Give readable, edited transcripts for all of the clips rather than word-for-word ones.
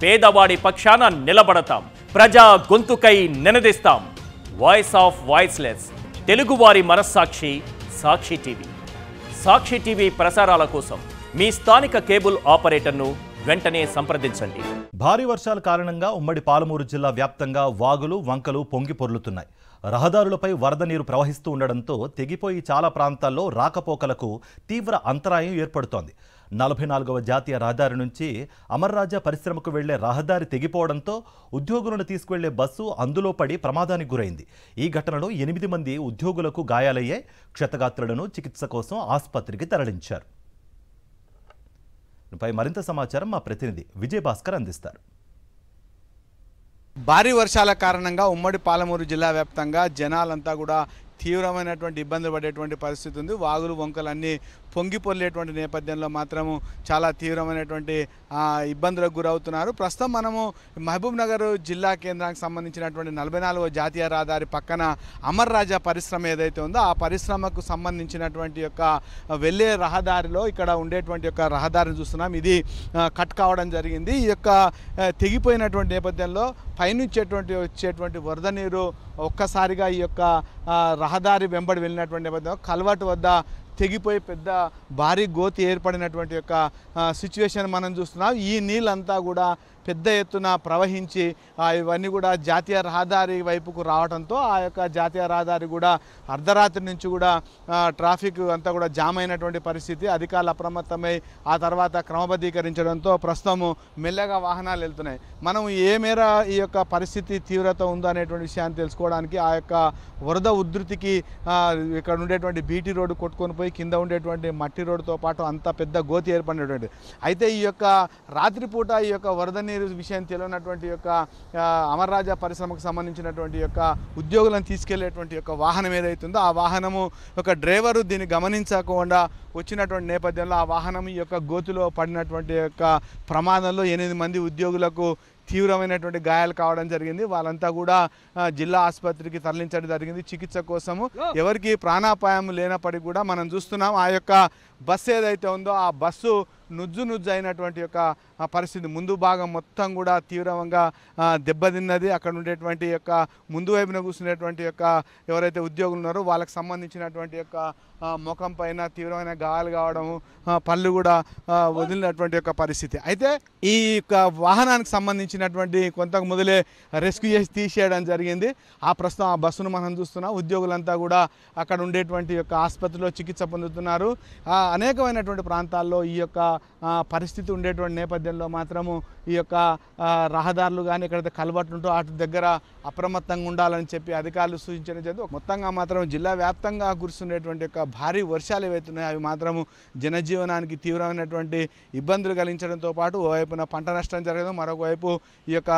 పేదవాడి పక్షాన నిలబడతాం, ప్రజా గొంతుకై నినదిస్తాం. వాయిస్ ఆఫ్ వాయిస్లెస్, తెలుగువారి మనస్సాక్షి సాక్షి టీవీ. సాక్షి టీవీ ప్రసారాల కోసం మీ స్థానిక కేబుల్ ఆపరేటర్ను వెంటనే సంప్రదించండి. భారీ వర్షాల కారణంగా ఉమ్మడి పాలమూరు జిల్లా వ్యాప్తంగా వాగులు వంకలు పొంగి పొర్లుతున్నాయి. రహదారులపై వరద నీరు ప్రవహిస్తూ ఉండడంతో తెగిపోయి చాలా ప్రాంతాల్లో రాకపోకలకు తీవ్ర అంతరాయం ఏర్పడుతోంది. 44వ జాతీయ రహదారి నుంచి అమర్రాజా పరిశ్రమకు వెళ్లే రహదారి తెగిపోవడంతో ఉద్యోగులను తీసుకువెళ్లే బస్సు అందులో పడి ప్రమాదానికి గురైంది. ఈ ఘటనలో 8 మంది ఉద్యోగులకు గాయాలయ్యాయి. క్షతగాత్రులను చికిత్స కోసం ఆసుపత్రికి తరలించారు. పై మరింత సమాచారం మా ప్రతినిధి విజయ్ భాస్కర్ అందిస్తారు. భారీ వర్షాల కారణంగా ఉమ్మడి పాలమూరు జిల్లా వ్యాప్తంగా జనాలంతా కూడా తీవ్రమైనటువంటి ఇబ్బందులు పడేటువంటి పరిస్థితి ఉంది. వాగులు వంకలన్నీ పొంగి పొర్లేటువంటి నేపథ్యంలో మాత్రము చాలా తీవ్రమైనటువంటి ఇబ్బందులకు గురవుతున్నారు. ప్రస్తుతం మనము మహబూబ్ నగర్ జిల్లా కేంద్రానికి సంబంధించినటువంటి 44వ జాతీయ రహదారి పక్కన అమర్రాజా పరిశ్రమ ఏదైతే ఉందో ఆ పరిశ్రమకు సంబంధించినటువంటి యొక్క వెళ్ళే రహదారిలో ఇక్కడ ఉండేటువంటి యొక్క రహదారిని చూస్తున్నాం. ఇది కట్ కావడం జరిగింది. ఈ యొక్క తెగిపోయినటువంటి నేపథ్యంలో పైనుంచి వచ్చేటువంటి వరద నీరు ఒక్కసారిగా ఈ యొక్క రహదారి వెంబడి వెళ్ళినటువంటి నేపథ్యంలో కల్వర్ట్ వద్ద తెగిపోయి పెద్ద భారీ గోతి ఏర్పడినటువంటి యొక్క సిచ్యువేషన్ మనం చూస్తున్నాం. ఈ నీళ్ళంతా కూడా పెద్ద ఎత్తున ప్రవహించి ఇవన్నీ కూడా జాతీయ రహదారి వైపుకు రావడంతో ఆ యొక్క జాతీయ రహదారి కూడా అర్ధరాత్రి నుంచి కూడా ట్రాఫిక్ అంతా కూడా జామ్ అయినటువంటి పరిస్థితి. అధికారులు అప్రమత్తమై ఆ తర్వాత క్రమబద్ధీకరించడంతో ప్రస్తుతము మెల్లగా వాహనాలు వెళ్తున్నాయి. మనం ఏ మేర ఈ యొక్క పరిస్థితి తీవ్రత ఉందో అనేటువంటి విషయాన్ని తెలుసుకోవడానికి ఆ యొక్క వరద ఉధృతికి ఇక్కడ ఉండేటువంటి బీటీ రోడ్డు కొట్టుకొని పోయి కింద ఉండేటువంటి మట్టి రోడ్డుతో పాటు అంత పెద్ద గోతి ఏర్పడినటువంటి అయితే ఈ యొక్క రాత్రిపూట ఈ యొక్క వరద విషయం తెలియనటువంటి యొక్క అమర్రాజా పరిశ్రమకు సంబంధించినటువంటి యొక్క ఉద్యోగులను తీసుకెళ్లేటువంటి యొక్క వాహనం ఏదైతుందో ఆ వాహనము ఒక డ్రైవరు దీన్ని గమనించకుండా వచ్చినటువంటి నేపథ్యంలో ఆ వాహనం ఈ యొక్క గోతిలో పడినటువంటి యొక్క ప్రమాదంలో 8 మంది ఉద్యోగులకు తీవ్రమైనటువంటి గాయాలు కావడం జరిగింది. వాళ్ళంతా కూడా జిల్లా ఆసుపత్రికి తరలించడం జరిగింది చికిత్స కోసము. ఎవరికి ప్రాణాపాయం లేనప్పటికీ కూడా మనం చూస్తున్నాం ఆ యొక్క బస్సు ఏదైతే ఉందో ఆ బస్సు నుజ్జు అయినటువంటి యొక్క పరిస్థితి. ముందు భాగం మొత్తం కూడా తీవ్రంగా దెబ్బతిన్నది. అక్కడ ఉండేటువంటి యొక్క ముందు వైపున కూర్చునేటువంటి యొక్క ఎవరైతే ఉద్యోగులు ఉన్నారో వాళ్ళకి సంబంధించినటువంటి యొక్క ముఖం పైన తీవ్రమైన గాయాలు కావడము, పళ్ళు కూడా వదిలినటువంటి యొక్క పరిస్థితి. అయితే ఈ యొక్క వాహనానికి సంబంధించినటువంటి కొంత మొదలే రెస్క్యూ చేసి తీసేయడం జరిగింది. ప్రస్తుతం ఆ బస్సును మనం చూస్తున్నాం. ఉద్యోగులంతా కూడా అక్కడ ఉండేటువంటి యొక్క ఆసుపత్రిలో చికిత్స పొందుతున్నారు. అనేకమైనటువంటి ప్రాంతాల్లో ఈ యొక్క పరిస్థితి ఉండేటువంటి నేపథ్యంలో మాత్రము ఈ యొక్క రహదారులు కానీ ఎక్కడైతే కలవట్లు ఉంటో వాటి దగ్గర అప్రమత్తంగా ఉండాలని చెప్పి అధికారులు సూచించడం జరిగింది. మొత్తంగా మాత్రం జిల్లా వ్యాప్తంగా కురుస్తున్నటువంటి యొక్క భారీ వర్షాలు ఏవైతున్నాయో అవి మాత్రము జనజీవనానికి తీవ్రమైనటువంటి ఇబ్బందులు కలిగించడంతో పాటు ఓవైపున పంట నష్టం జరగడం, మరొకవైపు ఈ యొక్క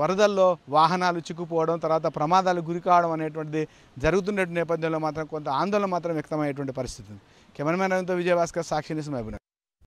వరదల్లో వాహనాలు చిక్కుపోవడం, తర్వాత ప్రమాదాలు గురి కావడం అనేటువంటిది జరుగుతున్న నేపథ్యంలో మాత్రం కొంత ఆందోళన మాత్రం వ్యక్తమయ్యేటువంటి పరిస్థితి. కెమెరామెన్ విజయ్ భాస్కర్, సాక్షి న్యూస్, మహబూబ్ నగర్.